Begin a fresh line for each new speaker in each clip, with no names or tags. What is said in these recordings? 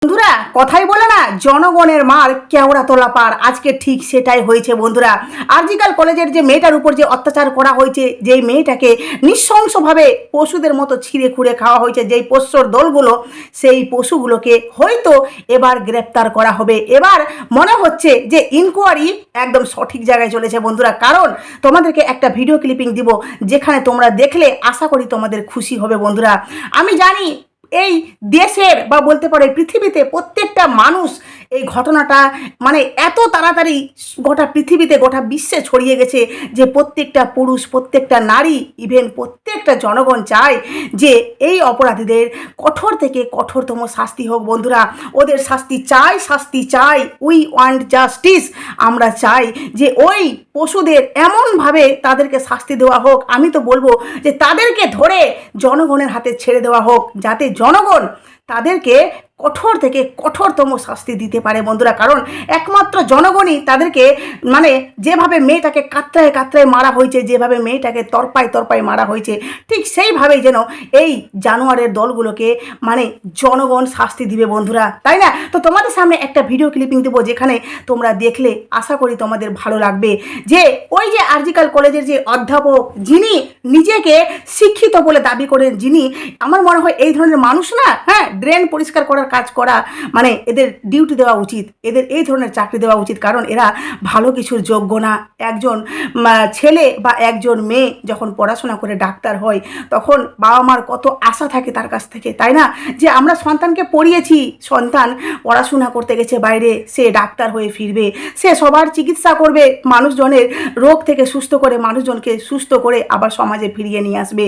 বন্ধুরা কথাই বলে না জনগণের মার কেওড়া তোলা পার আজকে ঠিক সেটাই হয়েছে বন্ধুরা। আরজিকাল কলেজের যে মেয়েটার উপর যে অত্যাচার করা হয়েছে, যেই মেয়েটাকে নৃশংসভাবে পশুদের মতো ছিঁড়ে খুঁড়ে খাওয়া হয়েছে, যেই পোষ্যর দলগুলো, সেই পশুগুলোকে হয়তো এবার গ্রেপ্তার করা হবে। এবার মনে হচ্ছে যে ইনকোয়ারি একদম সঠিক জায়গায় চলেছে বন্ধুরা। কারণ তোমাদেরকে একটা ভিডিও ক্লিপিং দিব, যেখানে তোমরা দেখলে আশা করি তোমাদের খুশি হবে বন্ধুরা। আমি জানি এই দেশের বা বলতে পারে পৃথিবীতে প্রত্যেকটা মানুষ এই ঘটনাটা মানে এত তাড়াতাড়ি গোটা পৃথিবীতে গোটা বিশ্বে ছড়িয়ে গেছে যে প্রত্যেকটা পুরুষ, প্রত্যেকটা নারী, ইভেন প্রত্যেকটা জনগণ চায় যে এই অপরাধীদের কঠোর থেকে কঠোরতম শাস্তি হোক বন্ধুরা। ওদের শাস্তি চাই, উই ওয়ান্ট জাস্টিস। আমরা চাই যে ওই পশুদের এমনভাবে তাদেরকে শাস্তি দেওয়া হোক, আমি তো বলবো যে তাদেরকে ধরে জনগণের হাতে ছেড়ে দেওয়া হোক, যাতে জনগণ তাদেরকে কঠোর থেকে কঠোরতম শাস্তি দিতে পারে বন্ধুরা। কারণ একমাত্র জনগণই তাদেরকে মানে যেভাবে মেয়েটাকে কাতরায় কাতরায় মারা হয়েছে, যেভাবে মেয়েটাকে তরপায় মারা হয়েছে, ঠিক সেইভাবেই যেন এই জানোয়ারের দলগুলোকে মানে জনগণ শাস্তি দিবে বন্ধুরা, তাই না? তো তোমাদের সামনে একটা ভিডিও ক্লিপিং দেবো, যেখানে তোমরা দেখলে আশা করি তোমাদের ভালো লাগবে। যে ওই যে আরজিকাল কলেজের যে অধ্যাপক, যিনি নিজেকে শিক্ষিত বলে দাবি করেন, যিনি আমার মনে হয় এই ধরনের মানুষ না, হ্যাঁ, ড্রেন পরিষ্কার করার কাজ করা মানে এদের ডিউটি দেওয়া উচিত, এদের এই ধরনের চাকরি দেওয়া উচিত। কারণ এরা ভালো কিছুর যোগ্য না। একজন ছেলে বা একজন মেয়ে যখন পড়াশোনা করে ডাক্তার হয়, তখন বাবা মার কত আশা থাকে তার কাছ থেকে, তাই না? যে আমরা সন্তানকে পড়িয়েছি, সন্তান পড়াশোনা করতে গেছে বাইরে, সে ডাক্তার হয়ে ফিরবে, সে সবার চিকিৎসা করবে, মানুষজনের রোগ থেকে সুস্থ করে, মানুষজনকে সুস্থ করে আবার সমাজে ফিরিয়ে নিয়ে আসবে।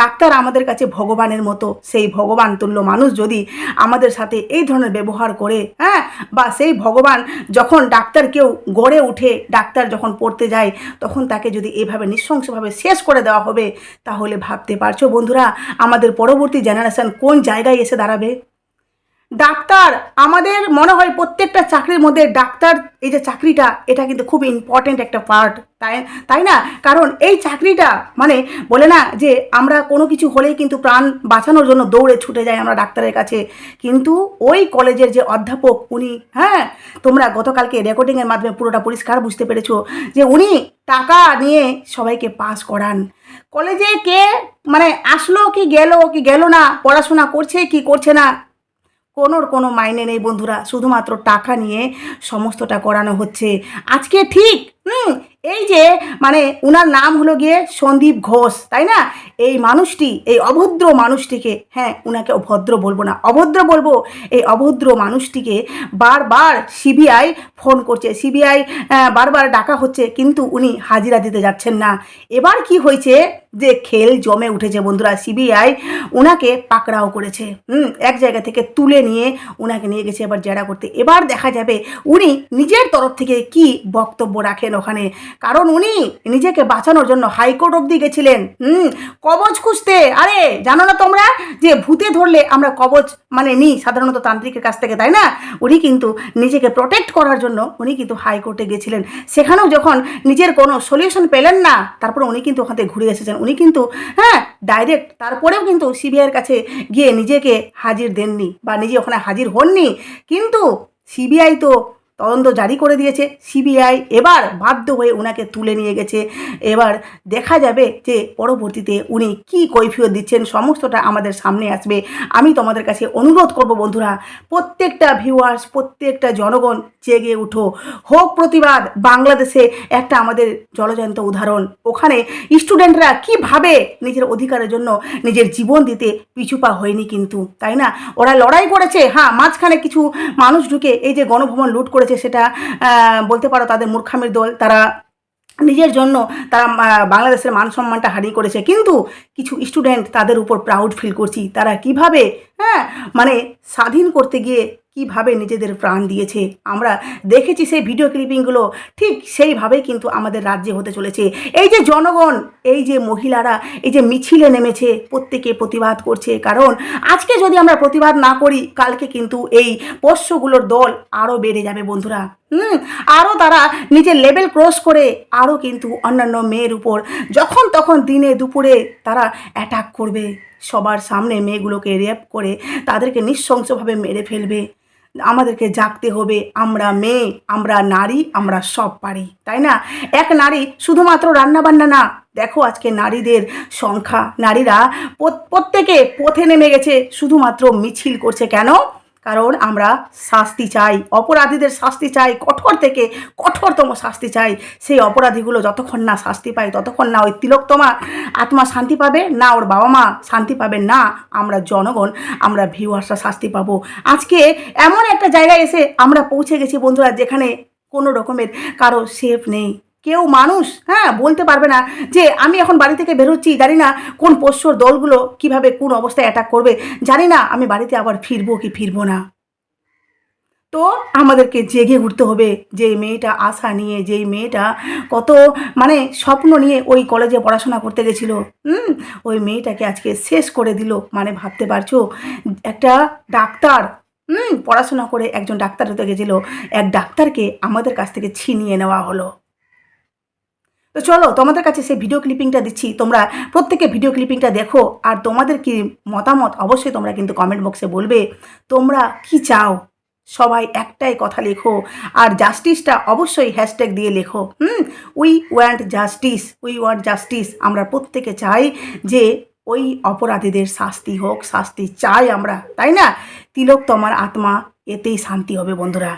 ডাক্তার আমাদের কাছে ভগবানের মতো। সেই ভগবান তুল্য মানুষ যদি আমাদের সাথে এই ধরনের ব্যবহার করে, হ্যাঁ, বা সেই ভগবান যখন ডাক্তার কেউ গড়ে উঠে, ডাক্তার যখন পড়তে যায়, তখন তাকে যদি এভাবে নৃশংসভাবে শেষ করে দেওয়া হবে, তাহলে ভাবতে পারছো বন্ধুরা আমাদের পরবর্তী জেনারেশন কোন জায়গায় এসে দাঁড়াবে। ডাক্তার আমাদের মনে হয় প্রত্যেকটা চাকরির মধ্যে ডাক্তার এই যে চাকরিটা, এটা কিন্তু খুব ইম্পর্টেন্ট একটা পার্ট, তাই না? কারণ এই চাকরিটা মানে বলে না যে আমরা কোনো কিছু হলেই কিন্তু প্রাণ বাঁচানোর জন্য দৌড়ে ছুটে যাই আমরা ডাক্তারের কাছে, কিন্তু ওই কলেজের যে অধ্যাপক উনি, হ্যাঁ, তোমরা গতকালকে রেকর্ডিংয়ের মাধ্যমে পুরোটা পরিষ্কার বুঝতে পেরেছো যে উনি টাকা নিয়ে সবাইকে পাস করান। কলেজে কে মানে আসলো কি গেল না, পড়াশোনা করছে কি করছে না, কোনো মাইনে নেই বন্ধুরা। শুধুমাত্র টাকা নিয়ে সমস্তটা করানো হচ্ছে। আজকে ঠিক এই যে মানে উনার নাম হলো গিয়ে সন্দীপ ঘোষ, তাই না? এই মানুষটি, এই অভদ্র মানুষটিকে, হ্যাঁ, উনাকে ভদ্র বলবো না, অভদ্র বলবো, এই অভদ্র মানুষটিকে বারবার সিবিআই ফোন করছে, সিবিআই বারবার ডাকা হচ্ছে, কিন্তু উনি হাজিরা দিতে যাচ্ছেন না। এবার কি হয়েছে যে খেল জমে উঠেছে বন্ধুরা। সিবিআই উনাকে পাকড়াও করেছে, এক জায়গা থেকে তুলে নিয়ে উনাকে নিয়ে গেছে এবার জেরা করতে। এবার দেখা যাবে উনি নিজের তরফ থেকে কি বক্তব্য রাখেন ওখানে। কারণ উনি নিজেকে বাঁচানোর জন্য হাইকোর্ট অবধি গেছিলেন, কবচ খুঁজতে। আরে জানো না তোমরা যে ভূতে ধরলে আমরা কবচ মানে নিই সাধারণত তান্ত্রিকের কাছ থেকে, তাই না? উনি কিন্তু নিজেকে প্রোটেক্ট করার জন্য উনি কিন্তু হাইকোর্টে গেছিলেন। সেখানেও যখন নিজের কোনো সলিউশন পেলেন না, তারপরে উনি কিন্তু ওখান থেকে ঘুরে এসেছেন। উনি কিন্তু হ্যাঁ ডাইরেক্ট তারপরেও কিন্তু সিবিআইয়ের কাছে গিয়ে নিজেকে হাজির দেননি বা নিজে ওখানে হাজির হননি। কিন্তু সিবিআই তো তদন্ত জারি করে দিয়েছে। সিবিআই এবার বাধ্য হয়ে ওনাকে তুলে নিয়ে গেছে। এবার দেখা যাবে যে পরবর্তীতে উনি কি কৈফিয়ত দিচ্ছেন, সমস্তটা আমাদের সামনে আসবে। আমি তোমাদের কাছে অনুরোধ করব বন্ধুরা, প্রত্যেকটা ভিউয়ার্স, প্রত্যেকটা জনগণ জেগে উঠো, হোক প্রতিবাদ। বাংলাদেশে একটা আমাদের জলজন্ত উদাহরণ, ওখানে স্টুডেন্টরা কিভাবে নিজের অধিকারের জন্য নিজের জীবন দিতে পিছুপা হয়নি কিন্তু, তাই না? ওরা লড়াই করেছে, হ্যাঁ, মাঝখানে কিছু মানুষ ঢুকে এই যে গণভবন লুট করেছে, সেটা বলতে পারো তাদের মূর্খামির দল। তারা নিজের জন্য তারা বাংলাদেশের মান সম্মানটা হারিয়ে করেছে, কিন্তু কিছু স্টুডেন্ট তাদের উপর প্রাউড ফিল করছি। তারা কিভাবে হ্যাঁ মানে স্বাধীন করতে গিয়ে কিভাবে নিজেদের প্রাণ দিয়েছে আমরা দেখেছি সেই ভিডিও ক্লিপিংগুলো। ঠিক সেইভাবেই কিন্তু আমাদের রাজ্যে হতে চলেছে। এই যে জনগণ, এই যে মহিলারা এই যে মিছিলে নেমেছে, প্রত্যেকে প্রতিবাদ করছে। কারণ আজকে যদি আমরা প্রতিবাদ না করি, কালকে কিন্তু এই পোষ্যগুলোর দল আরও বেড়ে যাবে বন্ধুরা। আরও তারা নিজের লেভেল ক্রস করে আরও কিন্তু অন্যান্য মেয়ের উপর যখন তখন দিনে দুপুরে তারা অ্যাটাক করবে, সবার সামনে মেয়েগুলোকে রেপ করে তাদেরকে নৃশংসভাবে মেরে ফেলবে। আমাদেরকে জাগতে হবে। আমরা মেয়ে, আমরা নারী, আমরা সব পারি, তাই না? এক নারী শুধুমাত্র রান্নাবান্না না, দেখো আজকে নারীদের সংখ্যা, নারীরা প্রত্যেকে পথে নেমে গেছে, শুধুমাত্র মিছিল করছে। কেন? কারণ আমরা শাস্তি চাই, অপরাধীদের শাস্তি চাই, কঠোর থেকে কঠোরতম শাস্তি চাই। সেই অপরাধীগুলো যতক্ষণ না শাস্তি পায়, ততক্ষণ না ওই তিলোত্তমা আত্মা শান্তি পাবে, না ওর বাবা মা শান্তি পাবে, না আমরা জনগণ, আমরা ভিউয়ার্সরা শাস্তি পাবো। আজকে এমন একটা জায়গায় এসে আমরা পৌঁছে গেছি বন্ধুরা, যেখানে কোনো রকমের কারো সেফ নেই। কেউ মানুষ বলতে পারবে না যে আমি এখন বাড়ি থেকে বেরোচ্ছি, জানি না কোন পোষ্যর দলগুলো কিভাবে কোন অবস্থায় অ্যাটাক করবে, জানি না আমি বাড়িতে আবার ফিরবো কি ফিরবো না। তো আমাদেরকে জেগে উঠতে হবে। যেই মেয়েটা আশা নিয়ে, যেই মেয়েটা কত স্বপ্ন নিয়ে ওই কলেজে পড়াশোনা করতে গেছিলো, ওই মেয়েটাকে আজকে শেষ করে দিল। ভাবতে পারছো, একটা ডাক্তার পড়াশোনা করে একজন ডাক্তার হতে গেছিলো, এক ডাক্তারকে আমাদের কাছ থেকে ছিনিয়ে নেওয়া হলো। তো চলো তোমাদের কাছে সেই ভিডিও ক্লিপিংটা দিচ্ছি, তোমরা প্রত্যেকে ভিডিও ক্লিপিংটা দেখো, আর তোমাদের কি মতামত অবশ্যই তোমরা কিন্তু কমেন্ট বক্সে বলবে। তোমরা কি চাও সবাই একটাই কথা লেখো, আর জাস্টিসটা অবশ্যই হ্যাশট্যাগ দিয়ে লেখো। We want justice, we want justice. আমরা প্রত্যেকে চাই যে ওই অপরাধীদের শাস্তি হোক, শাস্তি চাই আমরা, তাই না? তিলোত্তমার আত্মা এতেই শান্তি হবে বন্ধুরা।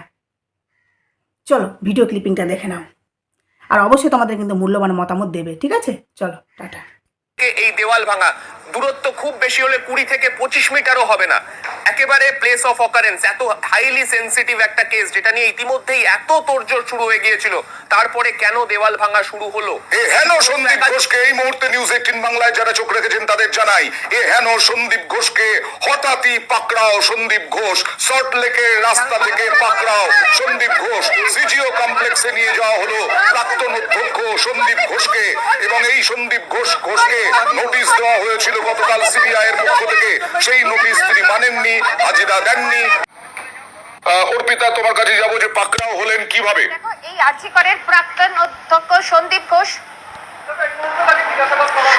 চলো ভিডিও ক্লিপিংটা দেখে নাও, আর অবশ্যই তোমাদের কিন্তু মূল্যবান মতামত দেবে, ঠিক আছে? চলো টাটা।
এই দেওয়াল ভাঙা দূরত্ব খুব বেশি হলে 20 থেকে 25 মিটারও হবে না, একেবারে প্লেস অফ অকারেন্স। এত হাইলি সেন্সিটিভ একটা কেস, যেটা নিয়ে ইতিমধ্যেই এত তোড়জোড় শুরু হয়ে গিয়েছিল, তারপরে কেন দেওয়াল ভাঙা শুরু হলো?
হেন সন্দীপ ঘোষকে এই মুহূর্তে নিউজ 18 বাংলায় যারা চোখ রেখেছেন তাদের জানাই, হেন সন্দীপ ঘোষকে হঠাৎই পাকড়াও। সন্দীপ ঘোষ সল্টলেকের রাস্তা থেকে পাকড়াও। সন্দীপ ঘোষ সিজিও কমপ্লেক্সে নিয়ে যাওয়া হলো প্রাক্তন অধ্যক্ষ সন্দীপ ঘোষকে, এবং এই সন্দীপ ঘোষকে নোটিশ দেওয়া হয়েছিল গতকাল সিবিআই এর পক্ষ থেকে। সেই নোটিশ তিনি মানেননি, হাজিরা দেননি। অর্পিতা, তোমার কাছে যাবো, যে পাকড়াও হলেন কিভাবে?
দেখো, এই আরজিকরের প্রাক্তন অধ্যক্ষ সন্দীপ ঘোষ,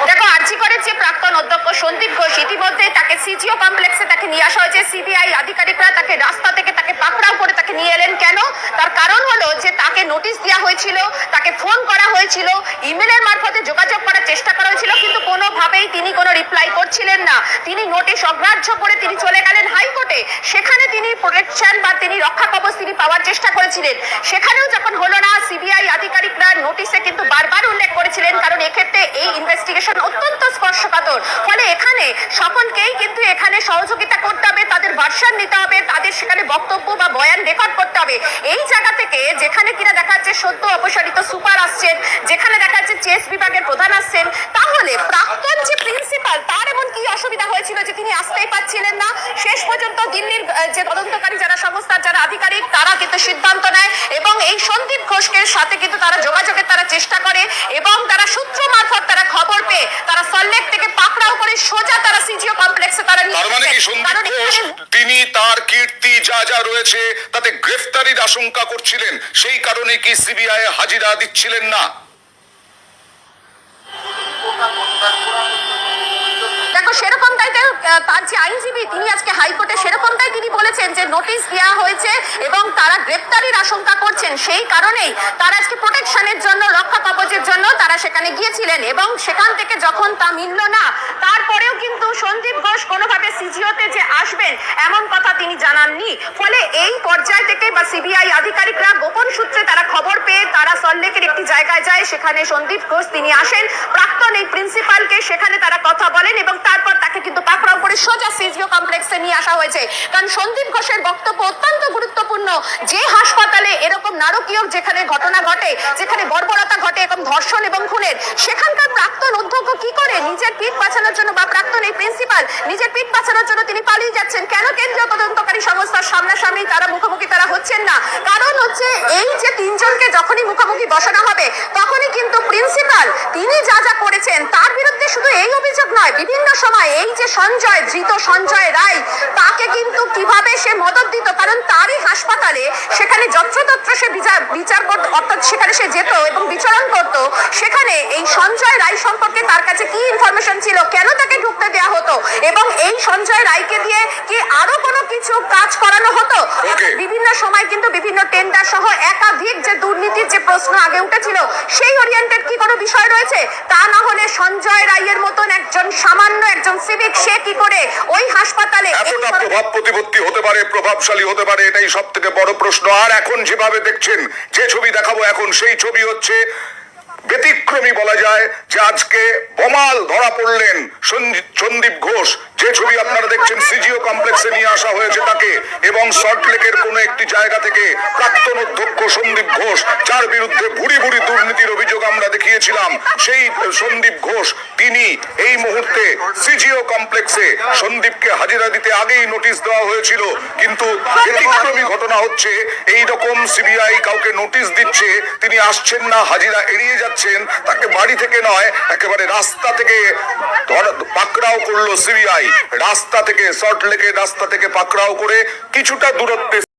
দেখো আরজিকরের যে প্রাক্তন অধ্যক্ষ সন্দীপ ঘোষ, ইতিমধ্যে তাকে সিজিও কমপ্লেক্সে তাকে নিয়ে আসা হয়েছে। সিবিআই আধিকারিকরা তাকে রাস্তা থেকে তাকে পাকড়াও করে তাকে নিয়ে এলেন। কেন? তার কারণ হলো যে তাকে নোটিশ দেওয়া হয়েছিল, তাকে ফোন করা হয়েছিল, ইমেলের মারফতে যোগাযোগ করার চেষ্টা করা হয়েছিল, কিন্তু কোনোভাবেই তিনি কোনো রিপ্লাই করছিলেন না। তিনি নোটিশ অগ্রাহ্য করে তিনি চলে গেলেন হাইকোর্টে। সেখানে তিনি প্রোটেকশন বা তিনি রক্ষা কবচ তিনি পাওয়ার চেষ্টা করেছিলেন। সেখানেও যখন হলো না, সিবিআই আধিকারিকরা নোটিশে কিন্তু বারবার উল্লেখ করেছিলেন, কারণ এক্ষেত্রে এই ইনভেস্টিগেশন অত্যন্ত স্পর্শকাতর। ফলে এখানে সকলকেই কিন্তু এখানে সহযোগিতা করতে হবে, তাদের ভার্সন নিতে হবে, তাদের সেখানে বক্তব্য বা বয়ান রেকর্ড করতে হবে। এই জায়গা থেকে যেখানে কিনা দেখা যাচ্ছে সদ্য অপসারিত সুপার আসছেন, যেখানে দেখা যাচ্ছে চেস বিভাগের প্রধান আসছেন, তাহলে প্রাক্তন যে প্রিন্সিপাল তার এমন কি অসুবিধা হয়েছিল যে তিনি আসতেই পাচ্ছিলেন না? শেষ পর্যন্ত দিল্লির যে তদন্তকারী যারা সংস্থার যারা আধিকারিক, তারা কিন্তু সিদ্ধান্ত নেয় এবং এই সন্দীপ ঘোষকে সাথে কিন্তু তারা যোগাযোগের তারা চেষ্টা করে, এবং তারা সূত্র মারফত তারা খবর পেয়ে তারা সল্টলেক থেকে পাকড়াও করে সোজা তারা সিজিও কমপ্লেক্সে তারা নিয়ে
তার মানে কি সন্দীপ ঘোষ তিনি তার কীর্তি যা যা রয়েছে তাতে গ্রেফতারির আশঙ্কা করছিলেন, সেই কারণে কি সিবিআই হাজিরা দিচ্ছিলেন না?
দেখো, সেরকমটাই তার যে আইনজীবী তিনি আজকে হাইকোর্টে সেরকমটাই তিনি বলেছেন যে নোটিশ দেওয়া হয়েছে এবং তারা গ্রেফতারির আশঙ্কা করছেন, সেই কারণেই তারা আজকে প্রোটেকশনের জন্য, রক্ষা কবচের জন্য তারা সেখানে গিয়েছিলেন, এবং সেখান থেকে যখন তা মিলল না, তারপরেও কিন্তু সন্দীপ ঘোষ কোনোভাবে সিজিওতে যে আসবেন এমন কথা তিনি জানাননি। ফলে এই পর্যায় থেকে বা সিবিআই আধিকারিকরা গোপন সূত্রে তারা খবর পেয়ে তারা সল্টলেকের একটি জায়গায় যায়, সেখানে সন্দীপ ঘোষ তিনি আসেন, প্রাক্তন এই প্রিন্সিপালকে সেখানে তারা কথা বলেন, এবং তারপর তাকে কিন্তু পাকড়াও করে সোজা সিজিও কমপ্লেক্সে নিয়ে আসা হয়েছে। কারণ সন্দীপ ঘোষের বক্তব্য অত্যন্ত গুরুত্বপূর্ণ। যে হাসপাতালে এরকম নারকীয় যেখানে ঘটনা ঘটে, যেখানে বর্বরতা ঘটে এবং ধর্ষণ এবং খুনের, সেখানকার প্রাক্তন অধ্যক্ষ কি করে নিজের পিঠ বাঁচানোর জন্য, বা প্রাক্তন এই প্রিন্সিপাল নিজের পিঠ বাঁচানোর জন্য তিনি পালিয়ে যাচ্ছেন? কেন কেন্দ্রীয় তদন্তকারী সংস্থার সামনাসামনি তারা মুখোমুখি তারা হচ্ছেন না? কারণ হচ্ছে এই যে তিনজনকে যখনই মুখোমুখি বসানো হবে, তখনই কিন্তু প্রিন্সিপাল তিনি যা যা করেছেন তার বিরুদ্ধে শুধু এই অভিযোগ নয়, বিভিন্ন সময় এই যে ধৃত সঞ্জয় রায়, তাকে কিন্তু কিভাবে সে মদত দিত, কারণ তারই হাসপাতালে সেখানে যত্রতত্র সে বিচার করত, অর্থাৎ সেখানে সে যেত এবং বিচরণ করত, সেখানে এই সঞ্জয় রায় সম্পর্কে তার কাছে কি ইনফরমেশন ছিল, কেন তাকে ঢুকতে দেওয়া হতো, এবং এই সঞ্জয় রায়কে দিয়ে কি আরো কোনো কিছু কাজ করানো হতো?
ওকে,
বিভিন্ন সময় কিন্তু বিভিন্ন টেন্ডার সহ একাধিক যে দুর্নীতির যে প্রশ্ন আগে উঠেছিল সেই ওরিয়েন্টেড কি কোনো বিষয় রয়েছে? তা না হলে সঞ্জয় রায়ের মতন সামান্য একজন সিভিক সে কি করে ওই হাসপাতালে
এতটা প্রভাব প্রতিপত্তি হতে পারে, প্রভাবশালী হতে পারে, এটাই সব থেকে বড় প্রশ্ন। আর এখন যেভাবে দেখছেন, যে ছবি দেখাবো এখন, সেই ছবি হচ্ছে ব্যতিক্রমী বলা যায়, যে আজকে বমাল ধরা পড়লেন সন্দীপ ঘোষ। যে ছবি আপনারা দেখছেন, সিজিও কমপ্লেক্সে নিয়ে আসা হয়েছে তাকে, এবং সল্টলেকের কোনো একটি জায়গা থেকে প্রাক্তন অধ্যক্ষ সন্দীপ ঘোষ, যার বিরুদ্ধে ভুরি ভুরি দুর্নীতির অভিযোগ আমরা দেখিয়েছিলাম, সেই সন্দীপ ঘোষ তিনি এই মুহূর্তে সিজিও কমপ্লেক্সে সন্দীপকে হাজিরা দিতে আগেই নোটিশ দেওয়া হয়েছিল। কিন্তু ব্যতিক্রমী ঘটনা হচ্ছে, এই রকম সিবিআই কাউকে নোটিশ দিচ্ছে, তিনি আসছেন না, হাজিরা এড়িয়ে যাচ্ছেন, তাকে বাড়ি থেকে নয় একেবারে রাস্তা থেকে পাকড়াও করলো সিবিআই। রাস্তা থেকে, সল্টলেকের রাস্তা থেকে পাকড়াও করে কিছুটা দূরত্বে